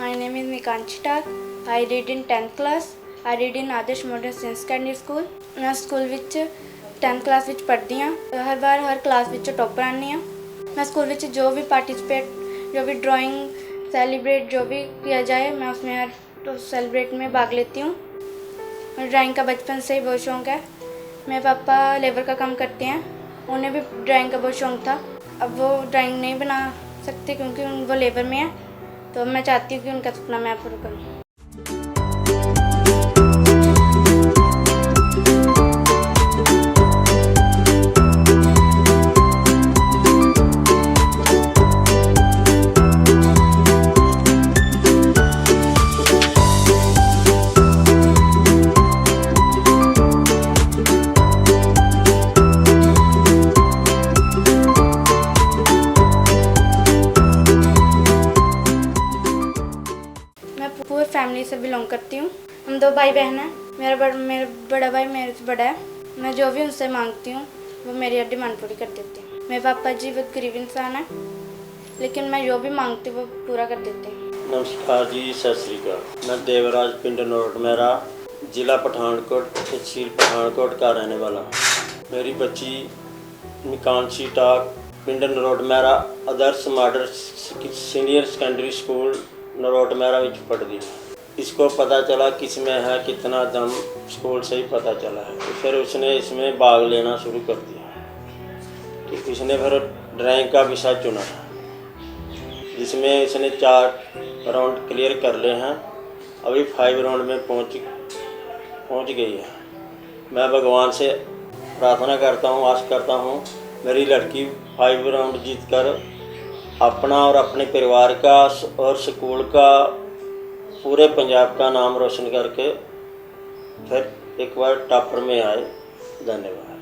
My name is Mikanshi Tak. I read in 10th class. I read in Adarsh Modern Science Secondary School. मैं school ਵਿੱਚ 10th class ਵਿੱਚ पढ़ती हाँ। हर बार हर class ਵਿੱਚ topper आनी हाँ। मैं स्कूल ਵਿੱਚ जो भी पार्टिसिपेट, जो भी ड्राइंग सेलिब्रेट जो भी किया जाए, मैं उसमें हर तो सेलिब्रेट में भाग लेती हूँ। और ड्राइंग का बचपन से ही बहुत शौक़ है। मेरे पापा लेबर का काम करते हैं, उन्हें भी ड्राइंग का बहुत शौक़ था। अब वो ड्राइंग नहीं बना सकते क्योंकि वो लेबर में है, तो मैं चाहती हूँ कि उनका सपना मैं पूरा करूँ। पूरे फैमिली से बिलोंग करती हूँ। हम 2 भाई बहन हैं। मेरा बड़ा भाई मेरे से बड़ा है। मैं जो भी उनसे मांगती हूँ वो मेरी हर डिमांड पूरी कर देते हैं। मेरे पापा जी बहुत गरीब इंसान है, लेकिन मैं जो भी मांगती हूँ वो पूरा कर देते हैं। नमस्कार जी, सत श्री अकाल। मैं देवराज पिंड नरोट मेरा ज़िला पठानकोट, तहसील पठानकोट का रहने वाला। मेरी बच्ची मिकांशी टाक पिंड Narot Mehra Adarsh model senior secondary school Narot Mehra में पढ़ती। इसको पता चला किस में है कितना दम, स्कूल से ही पता चला है। तो फिर उसने इसमें भाग लेना शुरू कर दिया। तो इसने फिर ड्राइंग का विषय चुना, जिसमें इसने 4 राउंड क्लियर कर लिए हैं। अभी 5 राउंड में पहुंच गई है। मैं भगवान से प्रार्थना करता हूं, आस करता हूं मेरी लड़की 5 राउंड जीत कर अपना और अपने परिवार का और स्कूल का, पूरे पंजाब का नाम रोशन करके फिर एक बार टॉपर में आए। धन्यवाद।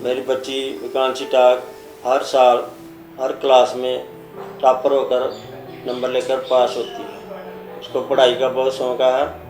मेरी बच्ची मिकांशी टाक हर साल हर क्लास में टॉपर होकर नंबर लेकर पास होती है। उसको पढ़ाई का बहुत शौक़ है।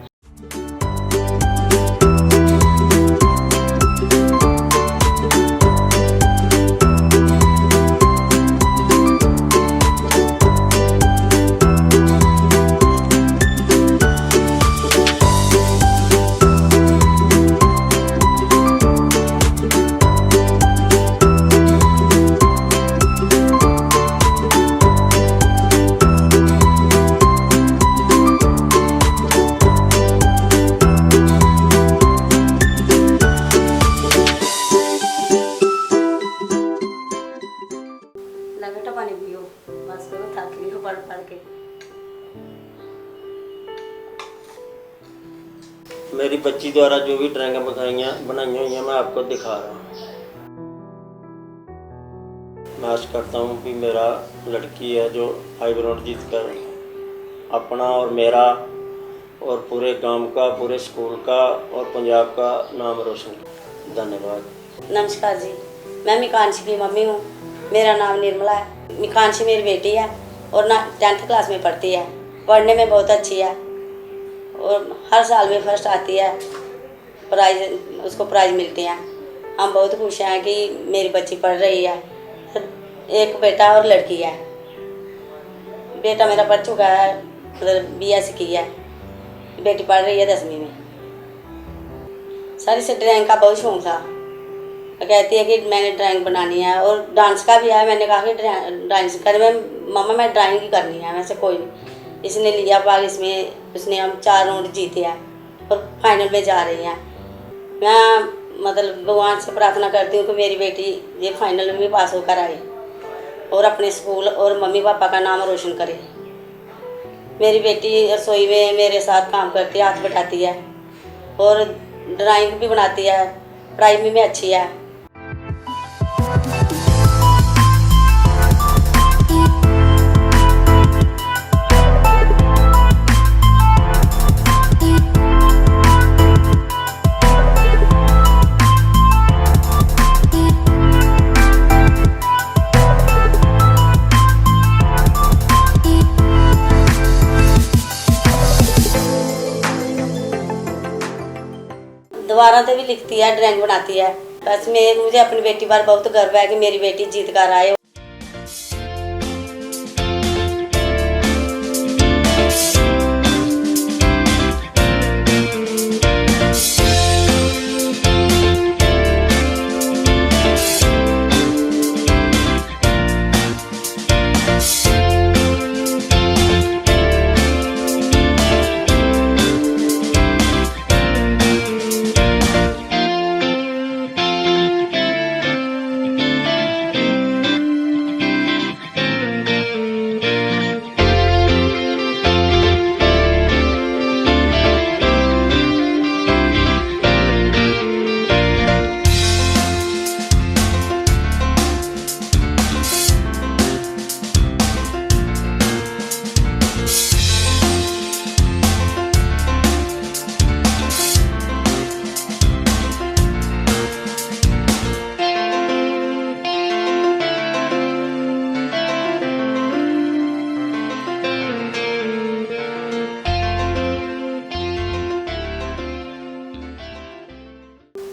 बेटा पानी पियो, बस थक गई हो पढ़ के। मेरी बच्ची द्वारा जो भी ड्राइंग बनाई हुई हैं मैं आपको दिखा रहा हूँ। मैं आशा करता हूँ कि मेरा लड़की है जो 5 राउंड जीत कर अपना और मेरा और पूरे गांव का, पूरे स्कूल का और पंजाब का नाम रोशन किया। धन्यवाद। नमस्कार जी, मैं मिकांशी की मम्मी हूँ। मेरा नाम निर्मला है। मिकांशी मेरी बेटी है और 10th क्लास में पढ़ती है। पढ़ने में बहुत अच्छी है और हर साल में फर्स्ट आती है। उसको प्राइज़ मिलते हैं। हम बहुत खुश हैं कि मेरी बच्ची पढ़ रही है। एक बेटा और लड़की है। बेटा मेरा पढ़ चुका है, मतलब BSc की है। बेटी पढ़ रही है 10वीं में। सारी से ड्राइंग का बहुत शौक था। कहती है कि मैंने ड्राइंग बनानी है और डांस का भी है। मैंने कहा कि डांस कर मम्मा मैं ड्राइंग ही करनी है। वैसे कोई नहीं। इसने लिया भाग इसमें। उसने हम 4 राउंड जीते हैं और फाइनल में जा रही हैं। मैं मतलब भगवान से प्रार्थना करती हूँ कि मेरी बेटी ये फाइनल में पास होकर आए और अपने स्कूल और मम्मी पापा का नाम रोशन करे। मेरी बेटी रसोई में मेरे साथ काम करती है, हाथ बटाती है और ड्राइंग भी बनाती है। पढ़ाई में अच्छी है। दीवारों पे भी लिखती है, ड्राइंग बनाती है। बस मुझे अपनी बेटी पर बहुत गर्व है कि मेरी बेटी जीत कर आए।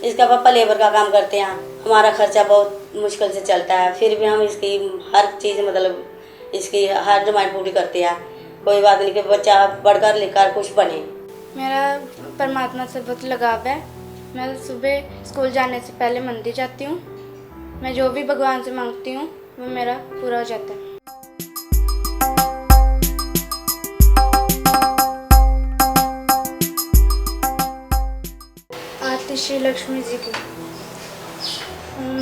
इसका पापा लेबर का काम करते हैं, हमारा खर्चा बहुत मुश्किल से चलता है, फिर भी हम इसकी हर चीज़ मतलब इसकी हर डिमांड पूरी करते हैं। कोई बात नहीं कि बच्चा बढ़कर लिखकर कुछ बने। मेरा परमात्मा से बहुत लगाव है। मैं सुबह स्कूल जाने से पहले मंदिर जाती हूँ। मैं जो भी भगवान से मांगती हूँ वो मेरा पूरा हो जाता है। आरती श्री लक्ष्मी जी की।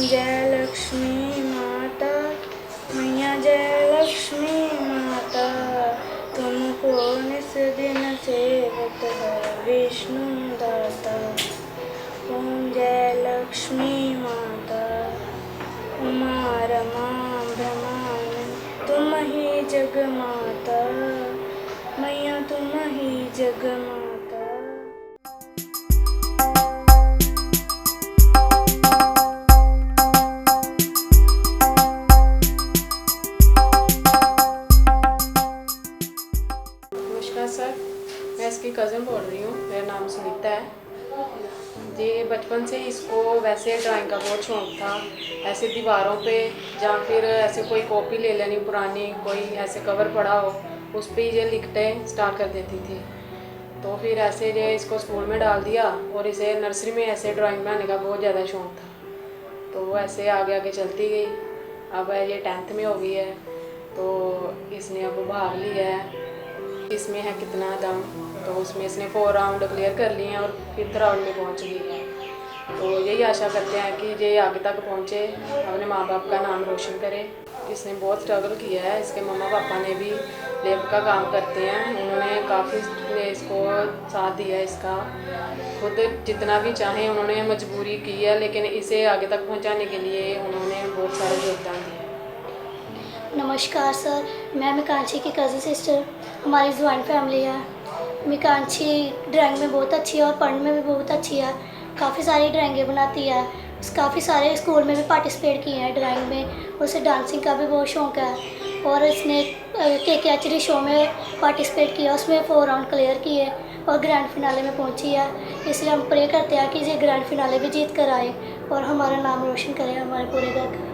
जय लक्ष्मी माता मैया, जय लक्ष्मी माता, तुमको निस दिन सेवत है विष्णु दाता। ओम जय लक्ष्मी माता, उमा रमा ब्रह्मांड, तुम ही जग माता, मैया तुम ही जग माता। सर, मैं इसकी कज़न बोल रही हूँ। मेरा नाम सुनीता है जी। बचपन से इसको वैसे ड्राइंग का बहुत शौक़ था। ऐसे दीवारों पे या फिर ऐसे कोई कॉपी ले लेनी पुरानी, कोई ऐसे कवर पड़ा हो, उस पर ये लिखते स्टार्ट कर देती थी। तो फिर ऐसे जो इसको स्कूल में डाल दिया और इसे नर्सरी में ऐसे ड्राइंग बनाने का बहुत ज़्यादा शौक़ था। तो ऐसे आगे आगे चलती गई। अब ये 10th में हो गई है, तो इसने अब भाग लिया है। इसमें है कितना दम, तो उसमें इसने 4 राउंड क्लियर कर लिए हैं और 5th राउंड में पहुंच गई है। तो यही आशा करते हैं कि ये आगे तक पहुंचे, अपने माँ बाप का नाम रोशन करे। इसने बहुत स्ट्रगल किया है। इसके मम्मा पापा ने भी लेबर का काम करते हैं, उन्होंने काफ़ी इसको साथ दिया। इसका खुद जितना भी चाहें उन्होंने मजबूरी की है, लेकिन इसे आगे तक पहुँचाने के लिए उन्होंने बहुत सारा योगदान दिया। नमस्कार सर, मैं मिकांशी की कज़न सिस्टर। हमारी जॉइंट फैमिली है। मिकांशी ड्राइंग में बहुत अच्छी है और पढ़ने में भी बहुत अच्छी है। काफ़ी सारी ड्राइंगें बनाती है। काफ़ी सारे स्कूल में भी पार्टिसिपेट किए हैं ड्राइंग में। उसे डांसिंग का भी बहुत शौक़ है और इसने KKHD शो में पार्टिसिपेट किया, उसमें 4 राउंड क्लियर किए और ग्रैंड फिनाले में पहुंची है। इसलिए हम प्रे करते हैं कि ये ग्रैंड फिनाले भी जीत कर आए और हमारा नाम रोशन करे, हमारे पूरे घर का।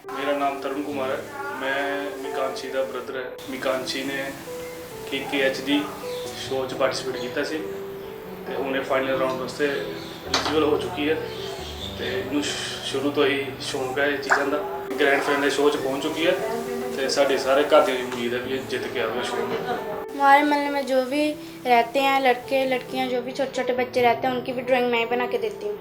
मेरा नाम तरुण कुमार है। मैं मिकांशी का ब्रदर है। मिकांशी ने KKHD शो च पार्टिसिपेट किया सी ते उन्हें फाइनल राउंड वास्ते एलिजिबल हो चुकी है। तो इनू शुरू तो ही शौक है चीज़ों का। ग्रैंड फाइनल शो च पहुँच चुकी है तो साढ़े सारे घर की उम्मीद है भी जित के आएगा शो में। हमारे मोहल्ले में जो भी रहते हैं लड़के लड़कियां, जो भी छोटे छोटे बच्चे रहते हैं, उनकी भी ड्राइंग मैं ही बना के देती हूँ।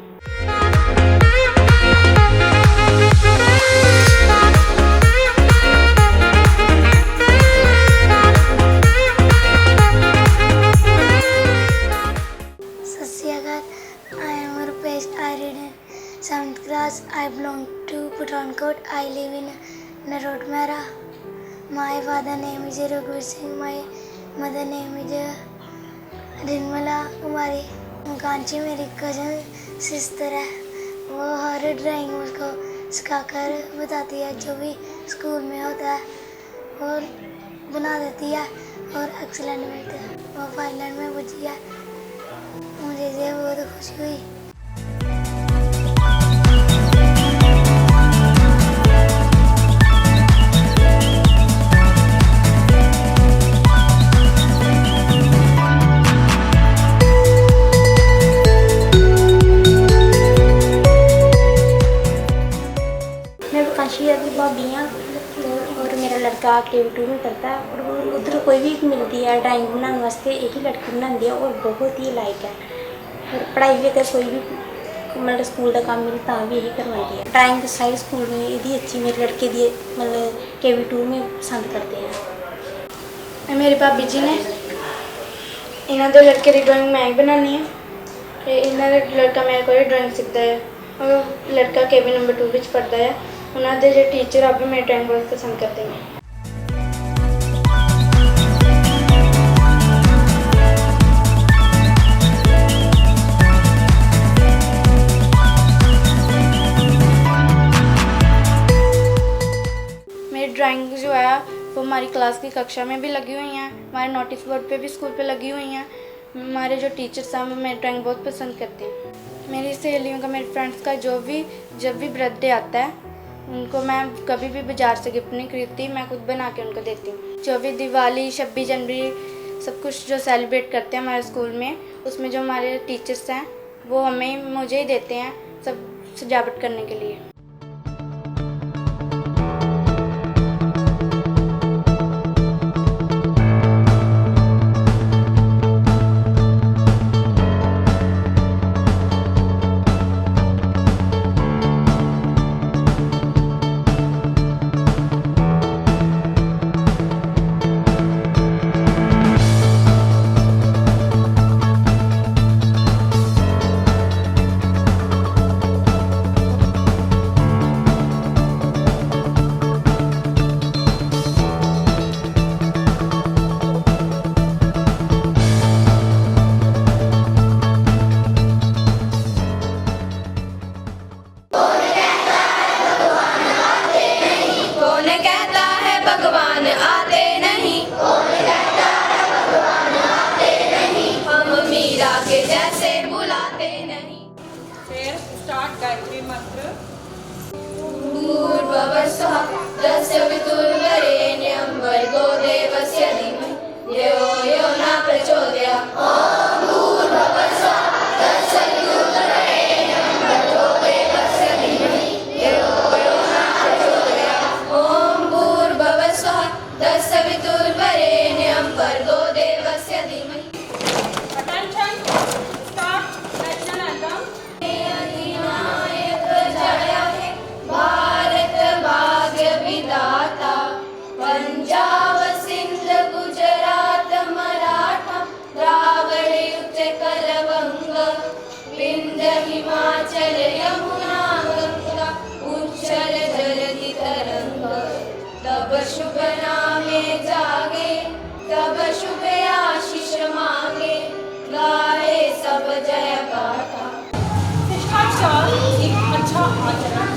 I am Rupesh. I read in 7th class. I belong to Pathankot. I live in Narotmera. My father name is Raghuvar Singh. My mother name is Nirmala Kumari. Kanchi मेरी कज़न सिस्टर है, वो हर drawing मुझको सिखाकर बताती है, जो भी school में होता है और बना देती है और एक्सीलेंट मिलता है। वो फाइनल में पूछी है, मुझे ये बहुत खुशी हुई। की भाभी हाँ और मेरा लड़का KV2 में पढ़ता है और उधर कोई भी मिलती है ड्राइंग बनाने वास्ते एक ही लड़की बनाती है और बहुत ही लाइक है। और पढ़ाई भी अगर कोई भी मतलब स्कूल का काम मिले तो भी यही करवाती है। ड्राइंग सारी स्कूल में यदि अच्छी मेरे लड़के दी मतलब KV2 में पसंद करते हैं। मेरे भाभी जी ने इन्हों के लड़के की ड्राइंग मैं ही बनानी है। इन्हों लड़का मेरे को ड्राइंग सीखता है और लड़का KV नंबर 2 में पढ़ता है। उन्होंने जो टीचर आप भी मेरी ड्राइंग बहुत पसंद करते हैं। मेरी ड्राइंग जो है वो हमारी क्लास की कक्षा में भी लगी हुई हैं, हमारे नोटिस बोर्ड पे भी स्कूल पे लगी हुई हैं। हमारे जो टीचर्स हैं वो मेरी ड्राइंग बहुत पसंद करते हैं। मेरी सहेलियों का, मेरे फ्रेंड्स का जब भी बर्थडे आता है उनको मैं कभी भी बाज़ार से गिफ्ट नहीं खरीदती, मैं खुद बना के उनको देती हूँ। जो भी दिवाली 26 जनवरी सब कुछ जो सेलिब्रेट करते हैं हमारे स्कूल में, उसमें जो हमारे टीचर्स हैं वो मुझे ही देते हैं सब सजावट करने के लिए। शुभ नामे जागे तब शुभ आशीष मांगे गाए सब जय गाथा। शिष्टाचार एक अच्छा आचरण,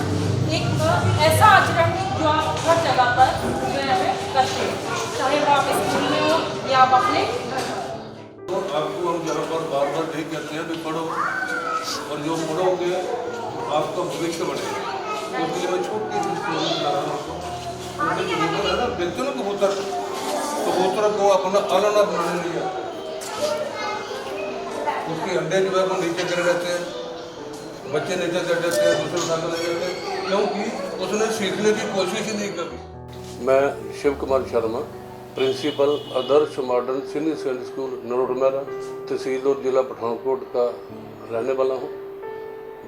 एक ऐसा आचरण जो आप हर जगह पर जो है करते हैं, चाहे वो आप स्कूल में हो या आप अपने घर में। तो आपको हम यहाँ पर बार बार यही कहते हैं कि पढ़ो और जो पढ़ोगे आपका भविष्य बढ़ेगा। क्योंकि मैं छोटी सी स्टोरी बता रहा हूँ आपको। कबूतर है ना, देखते हो ना कबूतर को अपना आलना बनाने लिया, उसके अंडे जो है वो नीचे गिर रहते हैं, बच्चे नीचे गिर जाते हैं, दूसरे उठा कर ले जाते हैं, क्योंकि उसने सीखने की कोशिश ही नहीं करी। मैं शिव कुमार शर्मा, प्रिंसिपल आदर्श मॉडर्न सीनियर सेकेंडरी स्कूल नरोटमेरा, तहसील और जिला पठानकोट का रहने वाला हूँ।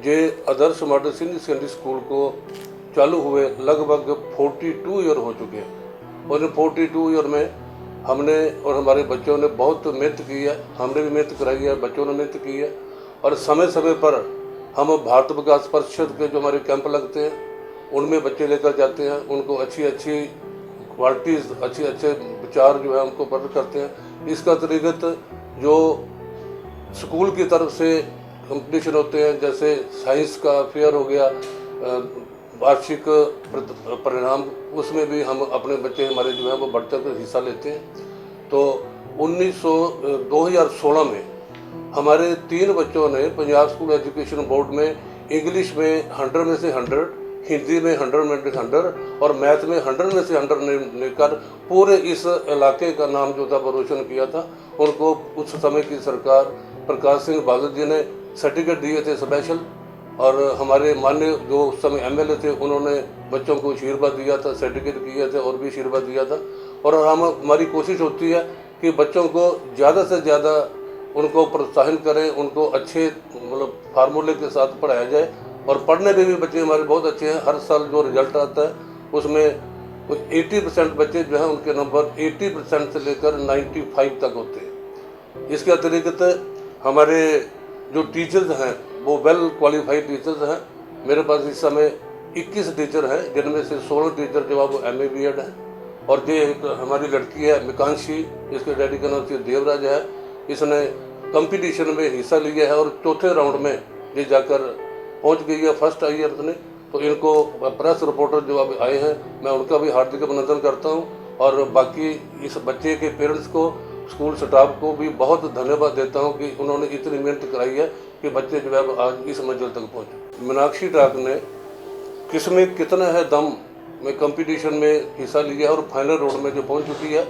ये आदर्श मॉडर्न सीनियर सेकेंडरी स्कूल को चालू हुए लगभग 42 ईयर हो चुके हैं और इन 42 ईयर में हमने और हमारे बच्चों ने बहुत मेहनत की है। हमने भी मेहनत कराई है, बच्चों ने मेहनत की है और समय समय पर हम भारत विकास परिषद के जो हमारे कैंप लगते हैं उनमें बच्चे लेकर जाते हैं, उनको अच्छी अच्छी क्वालिटीज़, अच्छे विचार जो है उनको प्रकट करते हैं। इसका अतिरिक्त जो स्कूल की तरफ से कंपटीशन होते हैं, जैसे साइंस का फेयर हो गया, वार्षिक परिणाम, उसमें भी हम अपने बच्चे हमारे जो है वो बढ़ चढ़ कर हिस्सा लेते हैं। तो 2016 में हमारे 3 बच्चों ने पंजाब स्कूल एजुकेशन बोर्ड में इंग्लिश में 100 में से 100, हिंदी में 100 में से 100 और मैथ में 100 में से 100 लेकर पूरे इस इलाके का नाम जो था वो रोशन किया था। उनको उस समय की सरकार प्रकाश सिंह बादल जी ने सर्टिफिकेट दिए थे स्पेशल, और हमारे माननीय जो उस समय एमएलए थे उन्होंने बच्चों को आशीर्वाद दिया था, सर्टिफिकेट किए थे और भी आशीर्वाद दिया था। और हमारी कोशिश होती है कि बच्चों को ज़्यादा से ज़्यादा उनको प्रोत्साहन करें, उनको अच्छे मतलब फार्मूले के साथ पढ़ाया जाए। और पढ़ने में भी बच्चे हमारे बहुत अच्छे हैं। हर साल जो रिजल्ट आता है उसमें 80% बच्चे जो हैं उनके नंबर 80% से लेकर 95 तक होते हैं। इसके अतिरिक्त हमारे जो टीचर्स हैं वो वेल क्वालिफाइड टीचर्स हैं। मेरे पास इस समय 21 टीचर हैं, जिनमें से 16 टीचर जो है वो MA BEd हैं। और ये एक हमारी लड़की है मिकांशी, इसके डैडी का नाम श्री देवराज है। इसने कंपटीशन में हिस्सा लिया है और चौथे राउंड में ये जाकर पहुंच गई है, फर्स्ट आई है अपने। तो इनको प्रेस रिपोर्टर जो अभी आए हैं, मैं उनका भी हार्दिक अभिनंदन करता हूं। और बाकी इस बच्चे के पेरेंट्स को, स्कूल स्टाफ को भी बहुत धन्यवाद देता हूं कि उन्होंने इतनी मेहनत कराई है कि बच्चे जो है आज इस मंजिल तक पहुँचे। मीनाक्षी टाक ने किसमें कितना है दम में कंपटीशन में हिस्सा लिया है और फाइनल राउंड में जो पहुँच चुकी है।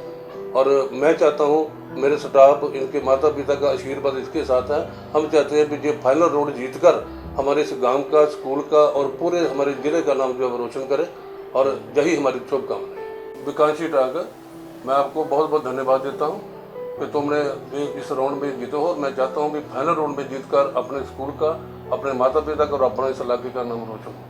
और मैं चाहता हूँ मेरे स्टाफ, इनके माता पिता का आशीर्वाद इसके साथ है। हम चाहते हैं कि ये फाइनल राउंड जीतकर हमारे इस गांव का, स्कूल का और पूरे हमारे ज़िले का नाम जो है रोशन करे, और यही हमारी शुभकामनाएं। विकांशी टाक, मैं आपको बहुत बहुत धन्यवाद देता हूँ कि तुमने इस राउंड में जीते हो। और मैं चाहता हूँ कि फाइनल राउंड में जीतकर अपने स्कूल का, अपने माता पिता का और अपने इस इलाके का नाम रोशन हो।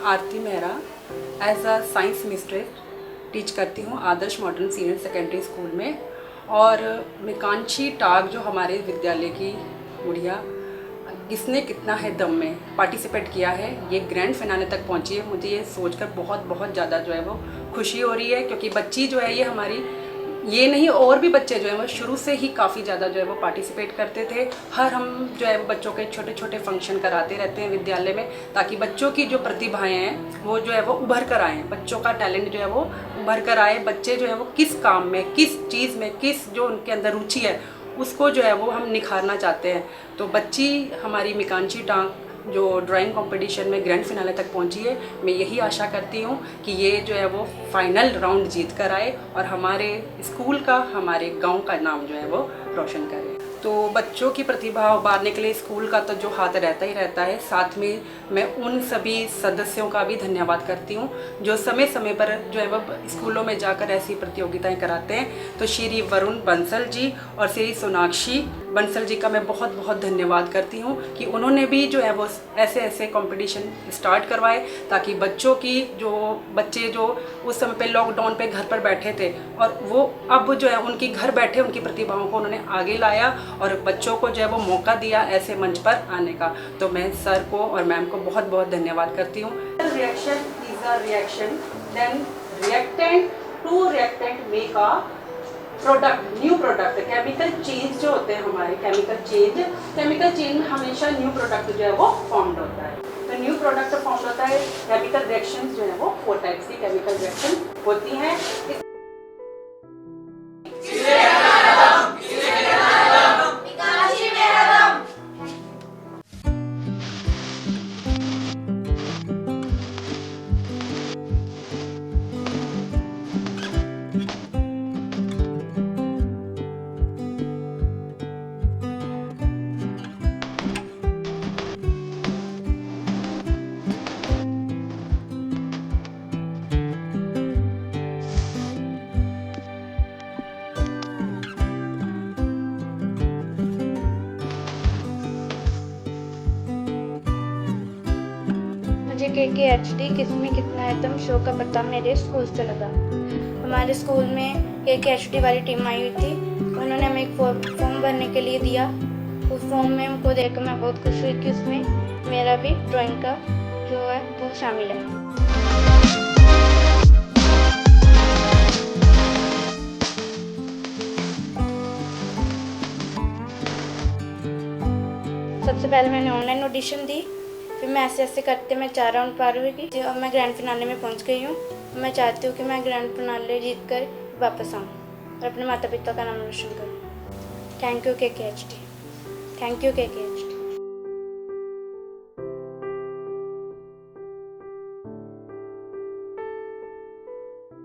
Aarti Mehra as a science mistress teach करती हूँ Adarsh modern senior secondary school में। और मिकांशी टाक जो हमारे विद्यालय की गुड़िया, इसने कितना है दम में पार्टिसिपेट किया है, ये ग्रैंड फिनाले तक पहुँची है। मुझे ये सोचकर बहुत ज़्यादा जो है वो खुशी हो रही है, क्योंकि बच्ची जो है ये हमारी, ये नहीं और भी बच्चे जो है वो शुरू से ही काफ़ी ज़्यादा जो है वो पार्टिसिपेट करते थे। हम जो है वो बच्चों के छोटे छोटे फंक्शन कराते रहते हैं विद्यालय में, ताकि बच्चों की जो प्रतिभाएं हैं वो जो है वो उभर कर आएँ, बच्चों का टैलेंट जो है वो उभर कर आए। बच्चे जो है वो किस काम में, किस चीज़ में, किस जो उनके अंदर रुचि है उसको जो है वो हम निखारना चाहते हैं। तो बच्ची हमारी मिकांशी टाक जो ड्राइंग कंपटीशन में ग्रैंड फिनाले तक पहुंची है, मैं यही आशा करती हूं कि ये जो है वो फाइनल राउंड जीत कर आए और हमारे स्कूल का, हमारे गांव का नाम जो है वो रोशन करे। तो बच्चों की प्रतिभा उभारने के लिए स्कूल का तो जो हाथ रहता ही रहता है, साथ में मैं उन सभी सदस्यों का भी धन्यवाद करती हूँ जो समय समय पर जो है वो स्कूलों में जाकर ऐसी प्रतियोगिताएं कराते हैं। तो श्री वरुण बंसल जी और श्री सोनाक्षी बंसल जी का मैं बहुत धन्यवाद करती हूँ कि उन्होंने भी जो है वो ऐसे कंपटीशन स्टार्ट करवाए, ताकि बच्चों की बच्चे जो उस समय पे लॉकडाउन पे घर पर बैठे थे, और वो अब जो है उनकी घर बैठे उनकी प्रतिभाओं को उन्होंने आगे लाया और बच्चों को जो है वो मौका दिया ऐसे मंच पर आने का। तो मैं सर को और मैम को बहुत धन्यवाद करती हूँ। Reaction is a reaction, then reactant to reactant make a product, new product. Chemical change जो होते हैं हमारे, केमिकल चेंज में हमेशा न्यू प्रोडक्ट जो है वो फॉर्म्ड होता है। तो न्यू प्रोडक्ट फॉर्म होता है। केमिकल रिएक्शंस जो है वो 4 टाइप्स की केमिकल रिएक्शन होती हैं। KKHD किसमें कितना है तुम शो का पता मेरे स्कूल से लगा। हमारे स्कूल में KKHD वाली टीम आई हुई थी। उन्होंने हमें एक फॉर्म भरने के लिए दिया। उस फॉर्म में हमको देखकर मैं बहुत खुश हुई कि उसमें मेरा भी ड्राइंग का जो है वो शामिल है। सबसे पहले मैंने ऑनलाइन ऑडिशन दी, फिर मैं ऐसे ऐसे करते मैं 4 राउंड पार हुई और मैं ग्रैंड फिनाले में पहुंच गई हूँ। मैं चाहती हूँ कि मैं ग्रैंड फिनाले जीत कर वापस आऊँ और अपने माता पिता का नाम रोशन करूँ। Thank you KKHD, thank you KKHD।